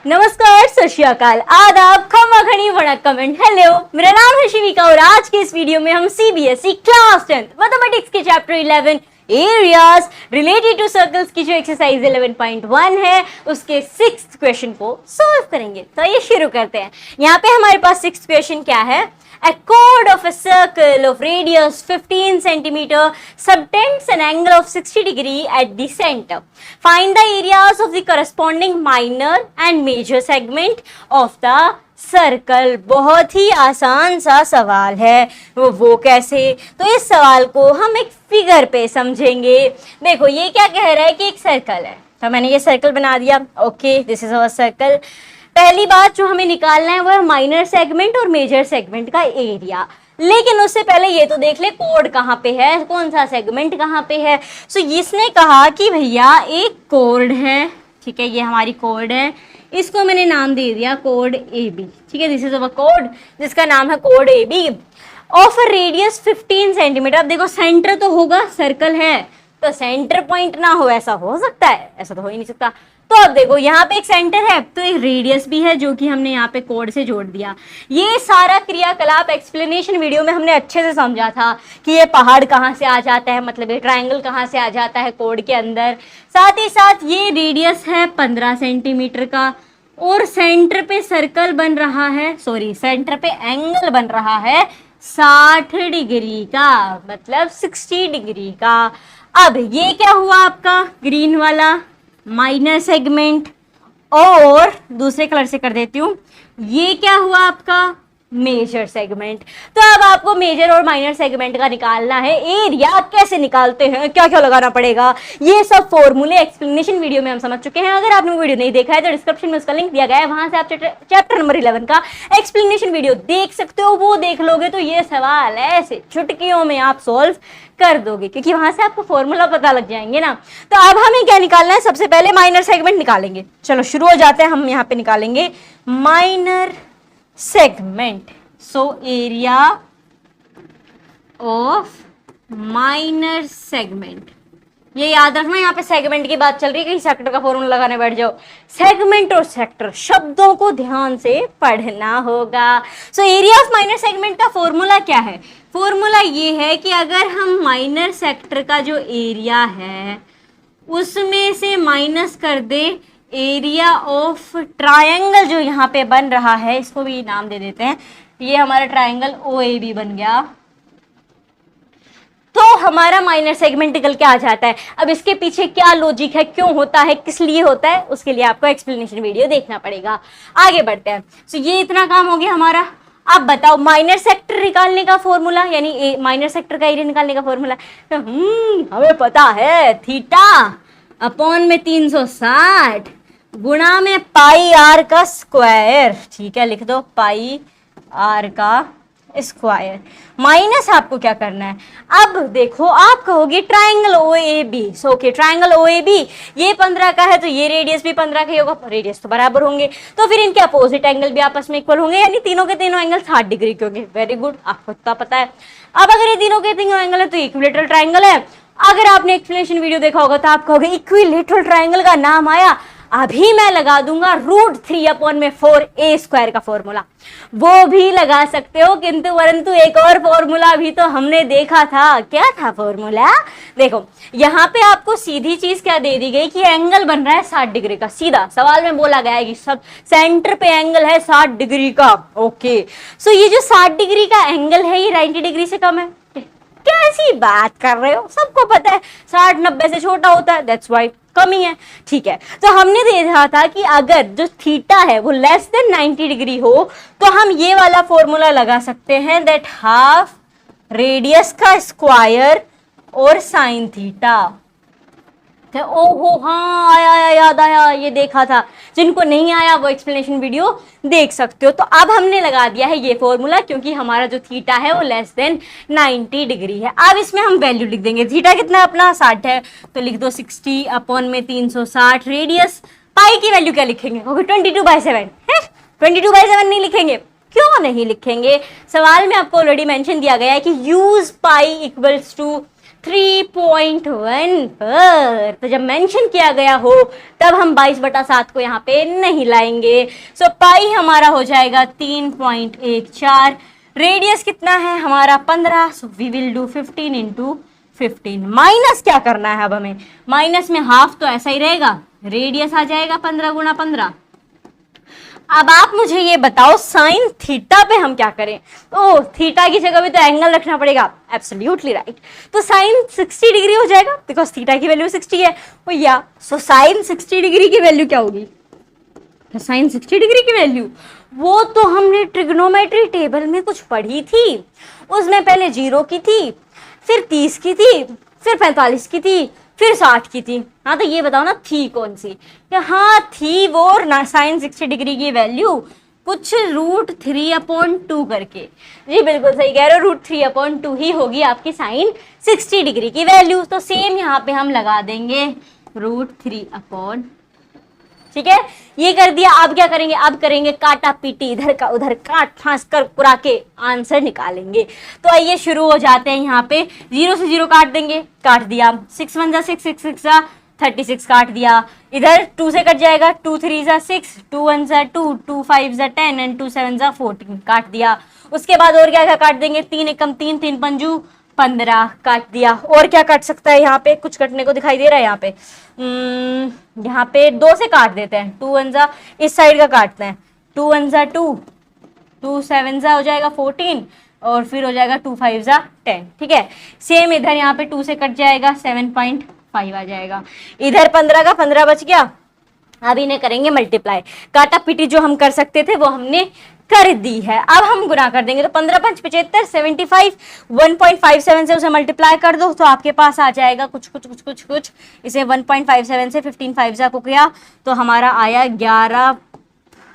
नमस्कार, सत श्री अकाल, आदाब, खमा खड़ी वणक्कम एंड हेलो। मेरा नाम है शिविका और आज के इस वीडियो में हम सीबीएसई क्लास 10 मैथमेटिक्स के chapter 11 areas related to circles की जो एक्सरसाइज 11.1 है उसके 6th क्वेश्चन को सॉल्व करेंगे। तो ये शुरू करते हैं। यहाँ पे हमारे पास 6th क्वेश्चन क्या है? A chord of a circle of radius 15 centimeter subtends an angle of 60 degree at the center. Find the areas of the corresponding minor and major segment of the circle. बहुत ही आसान सा सवाल है। वो कैसे? तो इस सवाल को हम एक फिगर पे समझेंगे। देखो ये क्या कह रहा है कि एक सर्कल है, तो मैंने ये सर्कल बना दिया। Okay, this is our circle. पहली बात जो हमें निकालना है वो है माइनर सेगमेंट और मेजर सेगमेंट का एरिया। लेकिन उससे पहले ये तो देख ले कोड कहाँ पे है, कौन सा सेगमेंट कहाँ पे है। सो इसने कहा कि भैया एक कोड है, ठीक है, ये हमारी कोड है, इसको मैंने नाम दे दिया कोड ए बी। ठीक है, दिस इज अवर कोड जिसका नाम है कोड A B of a radius 15 centimetre. अब देखो सेंटर तो होगा, सर्कल है तो सेंटर पॉइंट ना हो, ऐसा हो सकता है? ऐसा तो हो ही नहीं सकता। तो अब देखो यहाँ पे एक सेंटर है तो एक रेडियस भी है जो कि हमने यहाँ पे कोड से जोड़ दिया। ये सारा क्रियाकलाप एक्सप्लेनेशन वीडियो में हमने अच्छे से समझा था कि ये पहाड़ कहाँ से आ जाता है, मतलब ये ट्रायंगल कहाँ से आ जाता है कोड के अंदर। साथ ही साथ ये रेडियस है 15 सेंटीमीटर का और सेंटर पे सर्कल बन रहा है, सॉरी सेंटर पे एंगल बन रहा है 60 डिग्री का, मतलब 60 डिग्री का। अब ये क्या हुआ आपका ग्रीन वाला माइनर सेगमेंट, और दूसरे कलर से कर देती हूँ, ये क्या हुआ आपका मेजर सेगमेंट। तो अब आपको मेजर और माइनर सेगमेंट का निकालना है एरिया। कैसे निकालते हैं, क्या क्या लगाना पड़ेगा, ये सब फॉर्मूले एक्सप्लेनेशन वीडियो में हम समझ चुके हैं। अगर आपने वीडियो नहीं देखा है तो डिस्क्रिप्शन में उसका लिंक दिया गया है, वहां से आप चैप्टर नंबर 11 का एक्सप्लेनेशन वीडियो देख सकते हो। वो देख लोगे तो ये सवाल ऐसे चुटकियों में आप सॉल्व कर दोगे, क्योंकि वहां से आपको फॉर्मूला पता लग जाएंगे ना। तो अब हमें क्या निकालना है? सबसे पहले माइनर सेगमेंट निकालेंगे। चलो शुरू हो जाते हैं। हम यहाँ पे निकालेंगे minor segment. So area of minor segment, ये याद रखना, यहाँ पे सेगमेंट की बात चल रही है, कहीं सेक्टर का फॉर्मूला लगाने बैठ जाओ। सेगमेंट और सेक्टर शब्दों को ध्यान से पढ़ना होगा। So area of minor segment का फॉर्मूला क्या है? फॉर्मूला ये है कि अगर हम माइनर सेक्टर का जो एरिया है उसमें से माइनस कर दे एरिया ऑफ ट्रायंगल जो यहाँ पे बन रहा है, इसको भी नाम दे देते हैं, ये हमारा ट्रायंगल ओ ए बी बन गया, तो हमारा माइनर सेगमेंट निकल के आ जाता है। अब इसके पीछे क्या लॉजिक है, क्यों होता है, किस लिए होता है, उसके लिए आपको एक्सप्लेनेशन वीडियो देखना पड़ेगा। आगे बढ़ते हैं। सो ये इतना काम हो गया हमारा। अब बताओ माइनर सेक्टर निकालने का फॉर्मूला, यानी माइनर सेक्टर का एरिया निकालने का फॉर्मूला। हमें पता है थीटा अपॉन में 360 गुणा में पाई आर का स्क्वायर। ठीक है, लिख दो पाई आर का स्क्वायर। माइनस आपको क्या करना है? अब देखो आप कहोगे triangle O A B. So okay, triangle O A B ये 15 का है तो ये रेडियस भी 15 का ही होगा, रेडियस तो बराबर होंगे, तो फिर इनके अपोजिट एंगल भी आपस में इक्वल होंगे, यानी तीनों के तीनों एंगल 60 डिग्री के होंगे। वेरी गुड, आपको इतना पता है। अब अगर ये तीनों के तीनों एंगल है तो इक्विलेटरल ट्रायंगल है। अगर आपने एक्सप्लेनेशन वीडियो देखा होगा तो आप कहोगे इक्विलेटरल ट्रायंगल का नाम आया, अभी मैं लगा दूंगा √3/4 a स्क्वायर का फॉर्मूला। वो भी लगा सकते हो, किंतु परंतु एक और फॉर्मूला भी तो हमने देखा था। क्या था फॉर्मूला? देखो यहाँ पे आपको सीधी चीज क्या दे दी गई कि एंगल बन रहा है 60 डिग्री का। सीधा सवाल में बोला गया है कि सब सेंटर पे एंगल है 60 डिग्री का। ओके, सो ये जो 60 डिग्री का एंगल है ये 90 डिग्री से कम है। कैसी बात कर रहे हो, सबको पता है 60-90 से छोटा होता है, दैट्स वाई कमी है। ठीक है, तो हमने देखा था कि अगर जो थीटा है वो लेस देन 90 डिग्री हो तो हम ये वाला फॉर्मूला लगा सकते हैं, दैट हाफ रेडियस का स्क्वायर और साइन थीटा। ओहो हाँ, आया याद आया, ये देखा था। जिनको नहीं आया वो एक्सप्लेनेशन वीडियो देख सकते हो। तो अब हमने लगा दिया है ये फॉर्मूला, क्योंकि हमारा जो थीटा है वो लेस देन 90 डिग्री है। अब इसमें हम वैल्यू लिख देंगे। थीटा कितना अपना 60 है तो लिख दो 60 अपॉन में 360 रेडियस। पाई की वैल्यू क्या लिखेंगे? 22/7 है। 22/7 नहीं लिखेंगे, क्यों नहीं लिखेंगे? सवाल में आपको ऑलरेडी मेंशन दिया गया है कि यूज पाई इक्वल्स टू 3.1 पर। तो जब मेंशन किया गया हो तब हम 22/7 को यहाँ पे नहीं लाएंगे। सो पाई हमारा हो जाएगा 3.14। रेडियस कितना है हमारा 15, so we will do 15 into 15। Minus क्या करना है अब हमें, माइनस में हाफ तो ऐसा ही रहेगा, रेडियस आ जाएगा 15 गुणा 15। अब आप मुझे ये बताओ साइन थीटा पे हम क्या करें। ओ थीटा की जगह पे तो एंगल रखना पड़ेगा, एब्सोल्युटली राइट। तो साइन 60 डिग्री हो जाएगा बिकॉज थीटा की वैल्यू 60 है। ओ या सो साइन 60 डिग्री की वैल्यू क्या होगी, साइन 60 डिग्री की वैल्यू वो तो हमने ट्रिग्नोमेट्री टेबल में कुछ पढ़ी थी, उसमें पहले 0 की थी, फिर 30 की थी, फिर 45 की थी, फिर 60 की थी। हाँ तो ये बताओ ना थी कौन सी। हाँ थी वो साइन 60 डिग्री की वैल्यू कुछ √3/2 करके। जी बिल्कुल सही कह रहे हो, √3/2 ही होगी आपकी साइन 60 डिग्री की वैल्यू। तो सेम यहाँ पे हम लगा देंगे √3/, ठीक है। ये कर दिया। अब क्या करेंगे, अब करेंगे काटा पीटी, इधर का उधर काट फांस कर पुरा के आंसर निकालेंगे। तो आइए शुरू हो जाते हैं। यहाँ पे 0 से 0 काट देंगे, काट दिया। 6 1 जा 6, 6 6 जा 36 काट दिया। इधर 2 से कट जाएगा, 2 3 जा 6, 2 1 जा 2, 2 5 जा 10 एंड 2 7 जा 14 काट दिया। उसके बाद और क्या क्या काट देंगे, 3 एकम 3, 3 पंजू 15 काट दिया। और क्या काट सकता है, यहाँ पे कुछ कटने को दिखाई दे रहा है। यहाँ पे 2 से काट देते हैं, 2 1 जा इस साइड का काटते हैं, 2 1 जा 2, 2 7 जा हो जाएगा 14 और फिर हो जाएगा 2 5 जा 10, ठीक है। सेम इधर यहाँ पे 2 से कट जाएगा, 7.5 आ जाएगा। इधर 15 का 15 बच गया। अब इन्हें करेंगे मल्टीप्लाई। काटा पीटी जो हम कर सकते थे वो हमने कर दी है। अब हम गुना कर देंगे। तो 15 5 75, 75 1.57 से उसे मल्टीप्लाई कर दो तो आपके पास आ जाएगा कुछ। इसे 1.57 से 15 5 को किया तो हमारा आया 11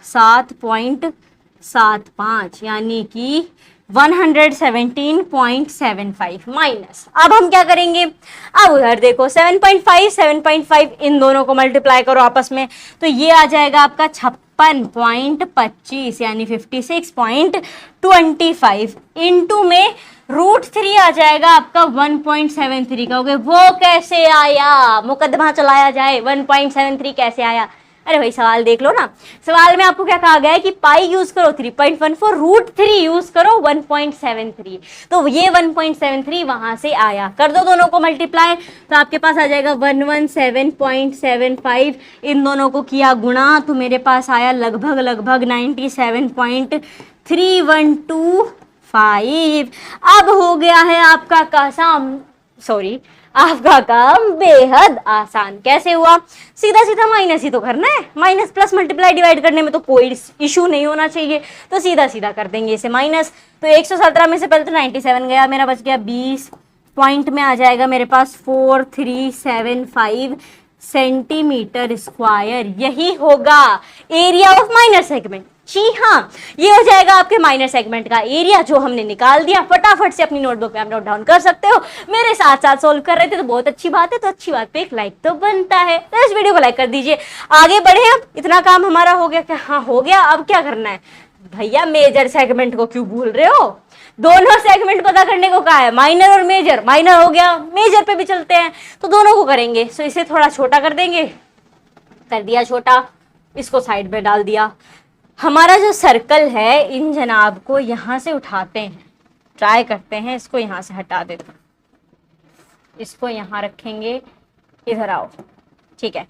7.75 यानी कि 117.75 माइनस। अब हम क्या करेंगे, अब उधर देखो 7.5 7.5 इन दोनों को मल्टीप्लाई करो आपस में तो ये आ जाएगा आपका 56.25 यानी 56.25 इंटू में √3 आ जाएगा आपका 1.73 का। वो कैसे आया, मुकदमा चलाया जाए, 1.73 कैसे आया। अरे भाई सवाल देख लो ना, सवाल में आपको क्या कहा गया है कि पाई यूज करो 3.14, √3 यूज करो 1.73। तो ये 1.73 वहां से आया। कर दो दोनों को मल्टीप्लाई तो आपके पास आ जाएगा 117.75। इन दोनों को किया गुणा तो मेरे पास आया लगभग 97.3125। अब हो गया है आपका आपका काम बेहद आसान। कैसे हुआ, सीधा सीधा माइनस ही तो करना है। माइनस प्लस मल्टीप्लाई डिवाइड करने में तो कोई इशू नहीं होना चाहिए, तो सीधा सीधा कर देंगे इसे माइनस। तो 117 में से पहले तो 97 गया, मेरा बच गया 20 पॉइंट में आ जाएगा मेरे पास 4375 सेंटीमीटर स्क्वायर। यही होगा एरिया ऑफ माइनर सेगमेंट। जी हाँ, ये हो जाएगा आपके माइनर सेगमेंट का एरिया जो हमने निकाल दिया। फटाफट से अपनी नोटबुक में आप नोट डाउन कर सकते हो। मेरे साथ साथ सोल्व कर रहे थे तो बहुत अच्छी बात है। तो अच्छी बात पे एक लाइक तो बनता है, तो इस वीडियो को लाइक कर दीजिए। आगे बढ़े, अब इतना काम हमारा हो गया क्या, हाँ हो गया। अब क्या करना है भैया, मेजर सेगमेंट को क्यों भूल रहे हो। दोनों सेगमेंट पता करने को कहा है, माइनर और मेजर। माइनर हो गया, मेजर पे भी चलते हैं तो दोनों को करेंगे। तो इसे थोड़ा छोटा कर देंगे, कर दिया छोटा, इसको साइड में डाल दिया। हमारा जो सर्कल है इन जनाब को यहाँ से उठाते हैं, ट्राई करते हैं, इसको यहाँ से हटा देते हैं, इसको यहाँ रखेंगे, इधर आओ, ठीक है।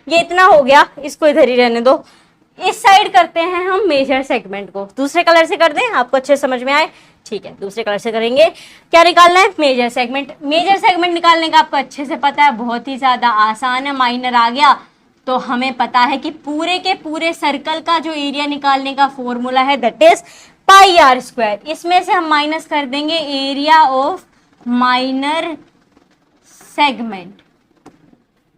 ये इतना हो गया, इसको इधर ही रहने दो। इस साइड करते हैं हम मेजर सेगमेंट को। दूसरे कलर से कर दें, आपको अच्छे समझ में आए, ठीक है। दूसरे कलर से करेंगे। क्या निकालना है, मेजर सेगमेंट। मेजर सेगमेंट निकालने का आपको अच्छे से पता है, बहुत ही ज्यादा आसान है। माइनर आ गया तो हमें पता है कि पूरे के पूरे सर्कल का जो एरिया निकालने का फॉर्मूला है दैट इज πr²। इसमें से हम माइनस कर देंगे एरिया ऑफ माइनर सेगमेंट,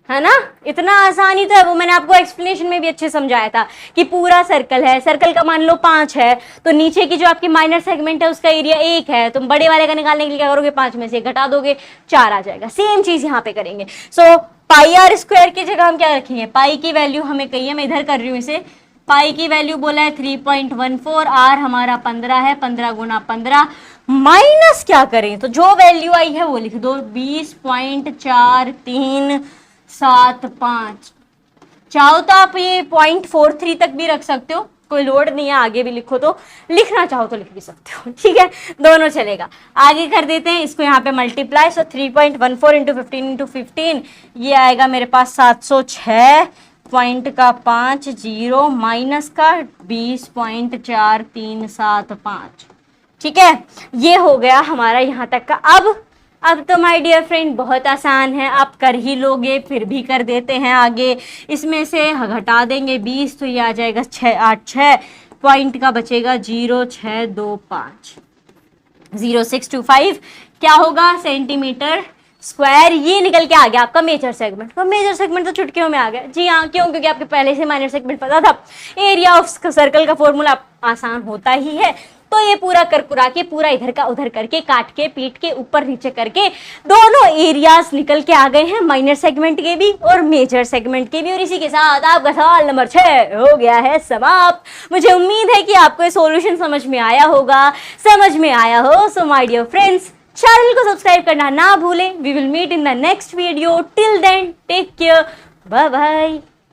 है ना। इतना आसानी तो है, वो मैंने आपको एक्सप्लेनेशन में भी अच्छे समझाया था कि पूरा सर्कल है, सर्कल का मान लो 5 है तो नीचे की जो आपकी माइनर सेगमेंट है उसका एरिया 1 है। तुम बड़े वाले का निकालने के लिए क्या करोगे, 5 में से घटा दोगे, 4 आ जाएगा। सेम चीज यहाँ पे करेंगे। सो πr² की जगह हम क्या रखेंगे, पाई की वैल्यू हमें कही है, मैं इधर कर रही हूँ इसे पाई की वैल्यू बोला है 3.14, आर हमारा 15 है, 15 गुना 15 माइनस क्या करें, तो जो वैल्यू आई है वो लिख दो 20.4375। चाहो तो आप ये 0.43 तक भी रख सकते हो, कोई लोड नहीं है, आगे भी लिखो तो, लिखना चाहो तो लिख भी सकते हो, ठीक है, दोनों चलेगा। आगे कर देते हैं इसको यहाँ पे मल्टीप्लाई, सो 3.14 इंटू 15 इंटू 15 ये आएगा मेरे पास 706 पॉइंट का 5 जीरो माइनस का 20.4375, ठीक है, ये हो गया हमारा यहाँ तक का। अब तो माय डियर फ्रेंड बहुत आसान है, आप कर ही लोगे, फिर भी कर देते हैं आगे। इसमें से घटा देंगे 20 तो ये आ जाएगा 686 पॉइंट का बचेगा 0625 0625 क्या होगा सेंटीमीटर स्क्वायर। ये निकल के आ गया आपका मेजर सेगमेंट। तो मेजर सेगमेंट तो चुटकियों में आ गया जी हाँ, क्यों, क्योंकि आपके पहले से माइनर सेगमेंट पता था। एरिया ऑफ सर्कल का फॉर्मूला आसान होता ही है, तो ये पूरा करकुरा के पूरा इधर का उधर करके काट के पीट के ऊपर नीचे करके दोनों एरियाज निकल के आ गए हैं, माइनर सेगमेंट के भी और मेजर सेगमेंट के भी। और इसी के साथ आपका सवाल नंबर 6 हो गया है समाप्त। मुझे उम्मीद है कि आपको ये सॉल्यूशन समझ में आया होगा, समझ में आया हो। So my dear friends, channel को सब्सक्राइब करना ना भूलें। We will meet in the next video. Till then take care, bye bye.